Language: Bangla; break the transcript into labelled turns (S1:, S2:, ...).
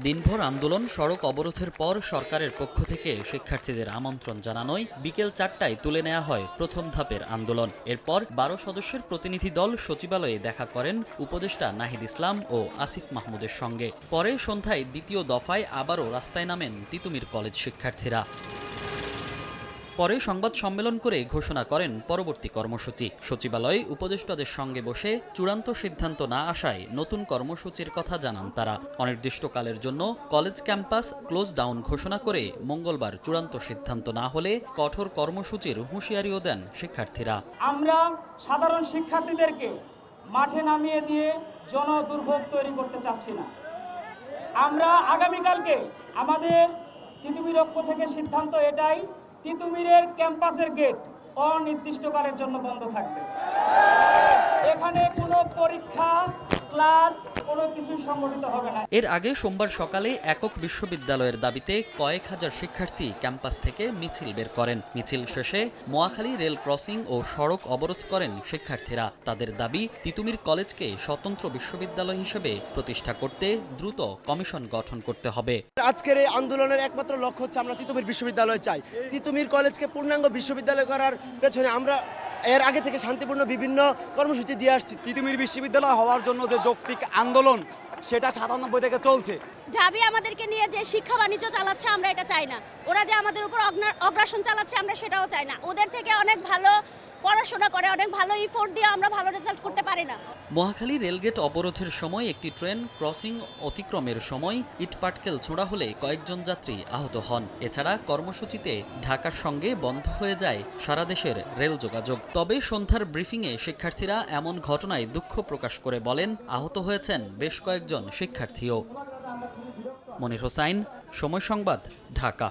S1: দিনভর আন্দোলন, সড়ক অবরোধের পর সরকারের পক্ষ থেকে শিক্ষার্থীদের আমন্ত্রণ জানানোয় বিকেল 4টায় তুলে নেওয়া হয় প্রথম ধাপের আন্দোলন। এরপর 12 সদস্যের প্রতিনিধি দল সচিবালয়ে দেখা করেন উপদেষ্টা নাহিদ ইসলাম ও আসিফ মাহমুদের সঙ্গে। পরে সন্ধ্যায় দ্বিতীয় দফায় আবারও রাস্তায় নামেন তিতুমীর কলেজ শিক্ষার্থীরা। পরে সংবাদ সম্মেলন করে ঘোষণা করেন পরবর্তী কর্মসূচি। সচিবালয়ে উপদেষ্টাদের সঙ্গে বসে চূড়ান্ত সিদ্ধান্ত না আসায় নতুন কর্মসূচির কথা জানান তারা। অনির্দিষ্টকালের জন্য কলেজ ক্যাম্পাস ক্লোজ ডাউন ঘোষণা করে মঙ্গলবার চূড়ান্ত সিদ্ধান্ত না হলে কঠোর কর্মসূচির হুঁশিয়ারিও দেন শিক্ষার্থীরা।
S2: আমরা সাধারণ শিক্ষার্থীদেরকে মাঠে নামিয়ে দিয়ে জনদুর্ভোগ তৈরি করতে চাচ্ছি না। আমরা আগামীকালকে আমাদের তিতুমীর পক্ষ থেকে সিদ্ধান্ত এটাই, তিতুমীরের ক্যাম্পাসের গেট অনির্দিষ্টকালের জন্য বন্ধ থাকবে। এখানে কোনো পরীক্ষা, ক্লাস কোনো কিছু সংগঠিত হবে না।
S1: এর আগে সোমবার সকালে একক বিশ্ববিদ্যালয়ের দাবিতে কয়েক হাজার শিক্ষার্থী ক্যাম্পাস থেকে মিছিল বের করেন। মিছিল শেষে মোয়াখালী রেল ক্রসিং ও সড়ক অবরোধ করেন শিক্ষার্থীরা। তাদের দাবি, তিতুমীর কলেজকে স্বতন্ত্র বিশ্ববিদ্যালয় হিসেবে প্রতিষ্ঠা করতে দ্রুত কমিশন গঠন করতে হবে।
S3: আজকের এই আন্দোলনের একমাত্র লক্ষ্য হচ্ছে আমরা তিতুমীর বিশ্ববিদ্যালয় চাই। তিতুমীর কলেজকে পূর্ণাঙ্গ বিশ্ববিদ্যালয় করার পেছনে আমরা এর আগে থেকে শান্তিপূর্ণ বিভিন্ন কর্মসূচি দিয়ে আসছি।
S4: তিতুমীর বিশ্ববিদ্যালয় হওয়ার জন্য যে যৌক্তিক আন্দোলন, সেটা 97 থেকে চলছে।
S5: ঢাবি আমাদেরকে নিয়ে যে শিক্ষা বাণিজ্য চালাচ্ছে, আমরা এটা চাই না। ওরা যে আমাদের উপর অগ্রাসন চালাচ্ছে, আমরা সেটাও চাই না। ওদের থেকে অনেক ভালো পড়াশোনা করে, অনেক ভালো ইফোর্ট দিয়ে আমরা ভালো রেজাল্ট করতে পারি না।
S1: মোয়াখালী রেলগেট অবরোধের সময় একটি ট্রেন ক্রসিং অতিক্রমের সময় ইটপাটকেল ছোড়া হলে কয়েকজন যাত্রী আহত হন। এছাড়া কর্মসূচিতে ঢাকার সঙ্গে বন্ধ হয়ে যায় সারা দেশের রেল যোগাযোগ। তবে সন্ধ্যার ব্রিফিংয়ে শিক্ষার্থীরা এমন ঘটনায় দুঃখ প্রকাশ করে বলেন, আহত হয়েছেন বেশ কয়েকজন শিক্ষার্থীও। মনির হোসাইন, সময় সংবাদ, ঢাকা।